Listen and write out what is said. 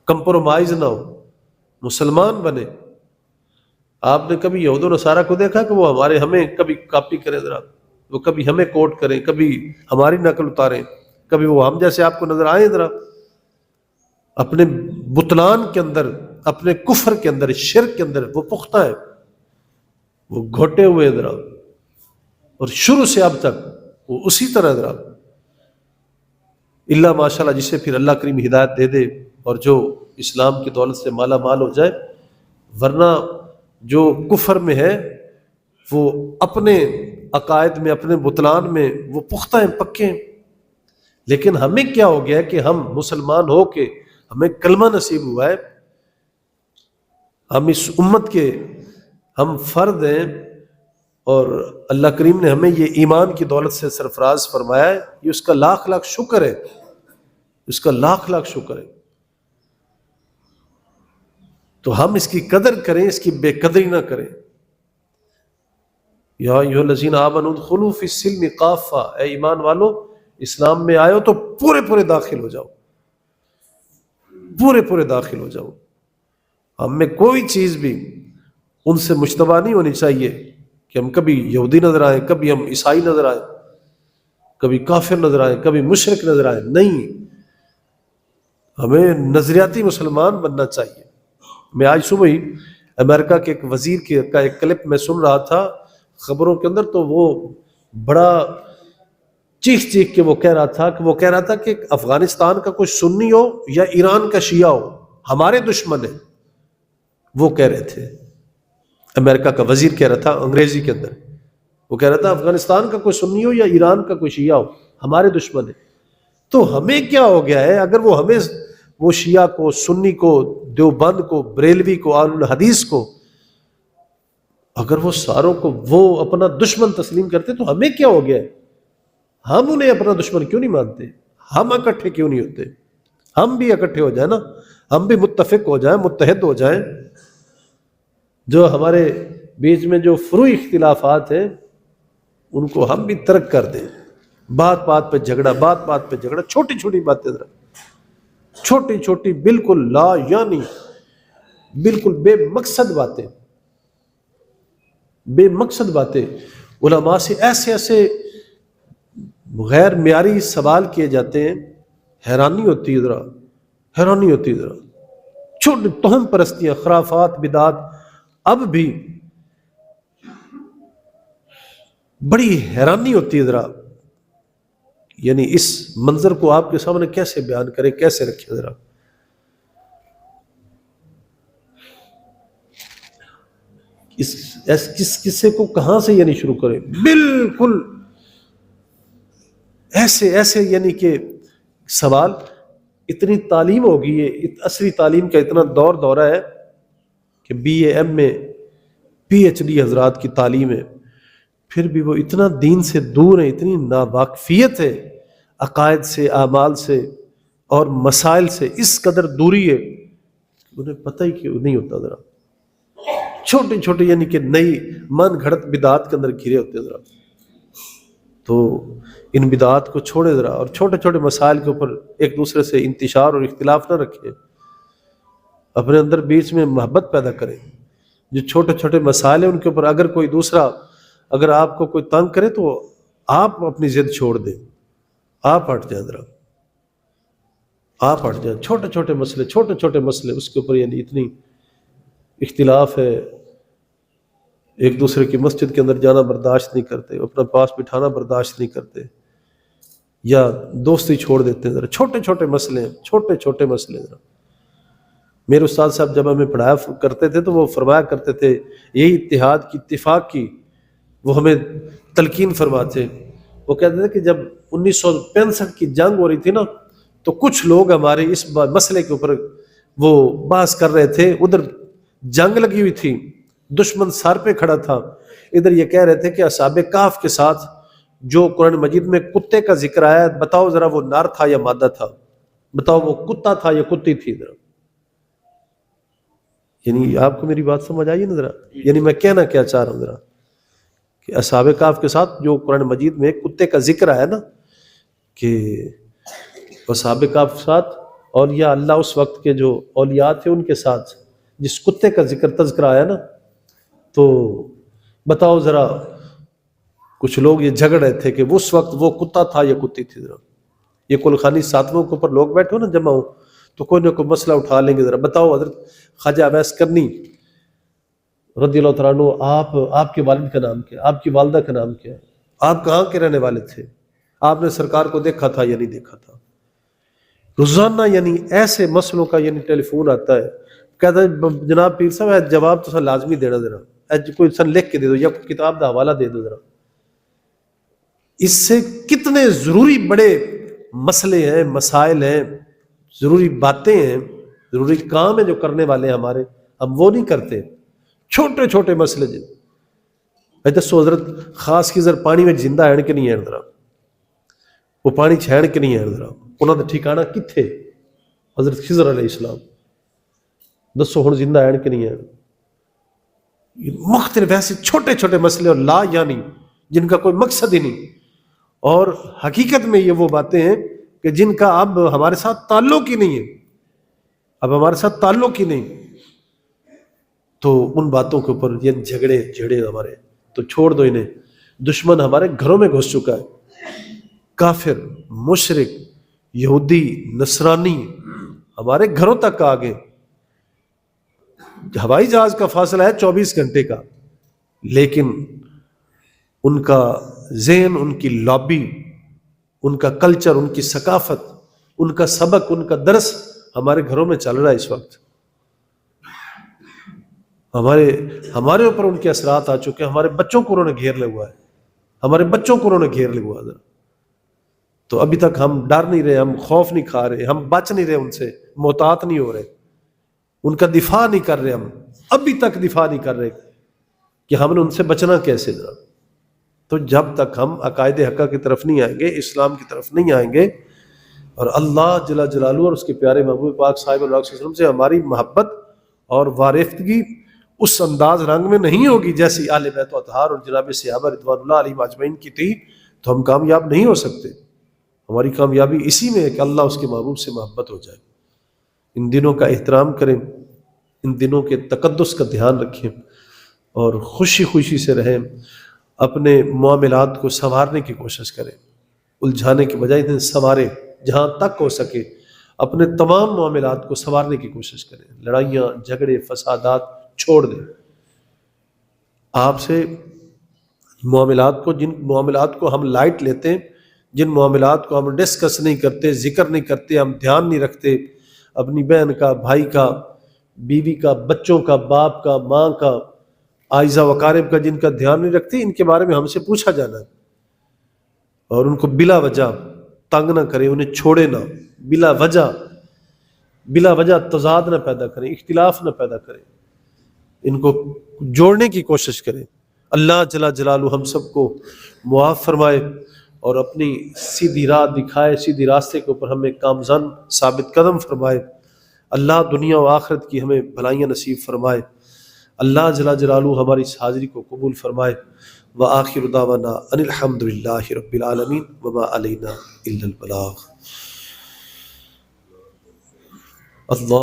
Compromise نہ ہو، مسلمان بنے۔ آپ نے کبھی یہود و نصارہ کو دیکھا کہ وہ ہمیں کبھی کاپی کریں ذرا، وہ کبھی ہمیں کوٹ کریں، کبھی ہماری نقل اتاریں، کبھی وہ ہم جیسے آپ کو نظر آئیں ذرا؟ اپنے بطلان کے اندر، اپنے کفر کے اندر، شرک کے اندر وہ پختہ ہے، وہ گھوٹے ہوئے ذرا، اور شروع سے اب تک وہ اسی طرح ذرا، اللہ ماشاءاللہ جسے پھر اللہ کریم ہدایت دے دے اور جو اسلام کی دولت سے مالا مال ہو جائے، ورنہ جو کفر میں ہے وہ اپنے عقائد میں، اپنے بطلان میں وہ پختہ ہیں، پکے ہیں۔ لیکن ہمیں کیا ہو گیا ہے کہ ہم مسلمان ہو کے ہمیں کلمہ نصیب ہوا ہے، ہم اس امت کے ہم فرد ہیں، اور اللہ کریم نے ہمیں یہ ایمان کی دولت سے سرفراز فرمایا ہے، یہ اس کا لاکھ لاکھ شکر ہے، اس کا لاکھ لاکھ شکر ہے۔ تو ہم اس کی قدر کریں، اس کی بے قدری نہ کریں۔ یا ایھا الذین آمنوا ادخلوا فی السلم کافہ، اے ایمان والو اسلام میں آئے ہو تو پورے پورے داخل ہو جاؤ، پورے پورے داخل ہو جاؤ۔ ہم میں کوئی چیز بھی ان سے مشتبہ نہیں ہونی چاہیے کہ ہم کبھی یہودی نظر آئیں، کبھی ہم عیسائی نظر آئیں، کبھی کافر نظر آئیں، کبھی مشرک نظر آئیں، نہیں، ہمیں نظریاتی مسلمان بننا چاہیے۔ میں آج صبح ہی امریکہ کے ایک وزیر کا ایک کلپ میں سن رہا تھا خبروں کے اندر، تو وہ بڑا چیخ چیخ کے وہ کہہ رہا تھا کہ افغانستان کا کوئی سنی ہو یا ایران کا شیعہ ہو، ہمارے دشمن ہیں۔ وہ کہہ رہے تھے، امریکہ کا وزیر کہہ رہا تھا انگریزی کے اندر، وہ کہہ رہا تھا افغانستان کا کوئی سنی ہو یا ایران کا کوئی شیعہ ہو، ہمارے دشمن ہیں۔ تو ہمیں کیا ہو گیا ہے، اگر وہ ہمیں، وہ شیعہ کو، سنی کو، دیوبند کو، بریلوی کو، اہل الحدیث کو، اگر وہ ساروں کو وہ اپنا دشمن تسلیم کرتے تو ہمیں کیا ہو گیا ہے؟ ہم انہیں اپنا دشمن کیوں نہیں مانتے؟ ہم اکٹھے کیوں نہیں ہوتے؟ ہم بھی اکٹھے ہو جائیں نا، ہم بھی متفق ہو جائیں، متحد ہو جائیں، جو ہمارے بیچ میں جو فروعی اختلافات ہیں ان کو ہم بھی ترک کر دیں۔ بات بات پہ جھگڑا، بات بات پہ جھگڑا، چھوٹی چھوٹی باتیں ذرا، چھوٹی چھوٹی بالکل لا یعنی بالکل بے مقصد باتیں، بے مقصد باتیں، علماء سے ایسے ایسے غیر معیاری سوال کیے جاتے ہیں، حیرانی ہوتی ہے ذرا، حیرانی ہوتی ہے ذرا، چھوٹی توہم پرستیاں، خرافات، بدعات، اب بھی بڑی حیرانی ہوتی ہے ذرا، یعنی اس منظر کو آپ کے سامنے کیسے بیان کرے، کیسے رکھے ذرا۔ اس قصے کو کہاں سے یعنی شروع کریں؟ بالکل ایسے یعنی کہ سوال، اتنی تعلیم ہوگی، یہ عصری تعلیم کا اتنا دورہ ہے کہ بی اے ایم میں پی ایچ ڈی حضرات کی تعلیم ہے، پھر بھی وہ اتنا دین سے دور ہیں، اتنی ناواقفیت ہے عقائد سے، اعمال سے اور مسائل سے، اس قدر دوری ہے انہیں پتہ ہی کہ نہیں ہوتا ذرا، چھوٹے چھوٹے یعنی کہ نئی من گھڑت بدعات کے اندر گھرے ہوتے ذرا۔ تو ان بدعات کو چھوڑے ذرا، اور چھوٹے چھوٹے مسائل کے اوپر ایک دوسرے سے انتشار اور اختلاف نہ رکھیں، اپنے اندر بیچ میں محبت پیدا کریں۔ جو چھوٹے چھوٹے مسائل ہیں ان کے اوپر اگر کوئی دوسرا، اگر آپ کو کوئی تنگ کرے تو آپ اپنی ضد چھوڑ دیں، آپ ہٹ جائیں ذرا، آپ ہٹ جائیں۔ چھوٹے چھوٹے مسئلے اس کے اوپر یعنی اتنی اختلاف ہے، ایک دوسرے کی مسجد کے اندر جانا برداشت نہیں کرتے، اپنا پاس بٹھانا برداشت نہیں کرتے، یا دوستی چھوڑ دیتے ہیں ذرا، چھوٹے چھوٹے مسئلے ہیں، چھوٹے چھوٹے مسئلے ذرا۔ میرے استاد صاحب جب ہمیں پڑھایا کرتے تھے تو وہ فرمایا کرتے تھے، یہی اتحاد کی، اتفاق کی وہ ہمیں تلقین فرماتے۔ وہ کہتے تھے کہ جب 1965 کی جنگ ہو رہی تھی نا، تو کچھ لوگ ہمارے اس مسئلے کے اوپر وہ بحث کر رہے تھے، ادھر جنگ لگی ہوئی تھی، دشمن سر پہ کھڑا تھا، ادھر یہ کہہ رہے تھے کہ اصحاب کہف کے ساتھ جو قرآن مجید میں کتے کا ذکر آیا ہے، بتاؤ ذرا وہ نر تھا یا مادہ تھا، بتاؤ وہ کتا تھا یا کتی تھی ذرا۔ یعنی آپ کو میری بات سمجھ آئیے نا ذرا، یعنی میں کہنا کیا چاہ رہا ہوں ذرا، کہ اصحاب کہف کے ساتھ جو قرآن مجید میں کتے کا ذکر آیا نا، کہ اصحاب کہف کے ساتھ اولیاء اللہ اس وقت کے جو اولیاء تھے ان کے ساتھ جس کتے کا تذکرہ آیا نا، تو بتاؤ ذرا، کچھ لوگ یہ جھگڑ رہے تھے کہ اس وقت وہ کتا تھا یا کتی تھی. ذرا یہ کلخانی ساتووں کے اوپر لوگ بیٹھے ہو نا جمع ہو تو کوئی نہ کوئی مسئلہ اٹھا لیں گے. ذرا بتاؤ حضرت خواجہ اویس کرنی رضی اللہ تعالیٰ عنہ، آپ کے والد کا نام کیا، آپ کی والدہ کا نام کیا ہے، آپ کہاں کے رہنے والے تھے، آپ نے سرکار کو دیکھا تھا یا نہیں دیکھا تھا. روزانہ یعنی ایسے مسئلوں کا یعنی ٹیلی فون آتا ہے، کہتا ہے جناب پیر صاحب جواب تو سر لازمی دینا، ذرا کوئی سن لکھ کے دے دو یا کتاب کا حوالہ دے دو. ذرا اس سے کتنے ضروری بڑے مسئلے ہیں، مسائل ہیں، ضروری باتیں ہیں، ضروری کام ہیں جو کرنے والے ہیں ہمارے، ہم وہ نہیں کرتے. چھوٹے چھوٹے مسئلے دسو حضرت خاص کی ذرا پانی میں زندہ ہے کہ نہیں ہے، ذرا وہ پانی چھین کے نہیں ہے، ذرا انہوں نے ٹھکانا کتھے حضرت خضر علیہ السلام، دسو ہن زندہ ہے کہ نہیں ہے. مختلف ایسے چھوٹے چھوٹے مسئلے اور لا یعنی جن کا کوئی مقصد ہی نہیں، اور حقیقت میں یہ وہ باتیں ہیں کہ جن کا اب ہمارے ساتھ تعلق ہی نہیں ہے، اب ہمارے ساتھ تعلق ہی نہیں. تو ان باتوں کے اوپر یہ جھگڑے ہمارے تو چھوڑ دو انہیں. دشمن ہمارے گھروں میں گھس چکا ہے، کافر، مشرک، یہودی، نصرانی ہمارے گھروں تک آ گئے. ہوائی جہاز کا فاصلہ ہے 24 گھنٹے کا، لیکن ان کا ذہن، ان کی لابی، ان کا کلچر، ان کی ثقافت، ان کا سبق، ان کا درس ہمارے گھروں میں چل رہا ہے. اس وقت ہمارے اوپر ان کے اثرات آ چکے ہیں. ہمارے بچوں کو انہوں نے گھیر لیا ہوا ہے، ہمارے بچوں کو انہوں نے گھیر لیا ہوا ہے. تو ابھی تک ہم ڈر نہیں رہے، ہم خوف نہیں کھا رہے، ہم بچ نہیں رہے، ان سے محتاط نہیں ہو رہے، ان کا دفاع نہیں کر رہے. ہم ابھی تک دفاع نہیں کر رہے کہ ہم نے ان سے بچنا کیسے. تو جب تک ہم عقائد حقہ کی طرف نہیں آئیں گے، اسلام کی طرف نہیں آئیں گے، اور اللہ جل جلالہ اور اس کے پیارے محبوب پاک صاحب اللہ علیہ وسلم سے ہماری محبت اور وارفتگی اس انداز رنگ میں نہیں ہوگی جیسی اہل بیت و اطہار اور جناب صحابہ رضوان اللہ علیہم اجمعین کی تھی، تو ہم کامیاب نہیں ہو سکتے. ہماری کامیابی اسی میں ہے کہ اللہ اس کے محبوب سے محبت ہو جائے. ان دنوں کا احترام کریں، ان دنوں کے تقدس کا دھیان رکھیں اور خوشی خوشی سے رہیں. اپنے معاملات کو سنوارنے کی کوشش کریں، الجھانے کے بجائے انہیں سنواریں جہاں تک ہو سکے. اپنے تمام معاملات کو سنوارنے کی کوشش کریں. لڑائیاں، جھگڑے، فسادات چھوڑ دیں. آپ سے معاملات کو، جن معاملات کو ہم لائٹ لیتے ہیں، جن معاملات کو ہم ڈسکس نہیں کرتے، ذکر نہیں کرتے، ہم دھیان نہیں رکھتے، اپنی بہن کا، بھائی کا، بیوی کا، بچوں کا، باپ کا، ماں کا، آئزہ وقارب کا، جن کا دھیان نہیں رکھتے، ان کے بارے میں ہم سے پوچھا جانا ہے. اور ان کو بلا وجہ تنگ نہ کریں، انہیں چھوڑے نہ، بلا وجہ تضاد نہ پیدا کریں، اختلاف نہ پیدا کریں، ان کو جوڑنے کی کوشش کریں. اللہ جل جلالہ ہم سب کو معاف فرمائے اور اپنی سیدھی راہ دکھائے، سیدھی راستے کے اوپر ہمیں کامزن ثابت قدم فرمائے. اللہ دنیا و آخرت کی ہمیں بھلائیاں نصیب فرمائے. اللہ جل جلالہ ہماری اس حاضری کو قبول فرمائے. وآخر دعوانا ان الحمد للہ رب العالمین وما علینا الا البلاغ. اللہ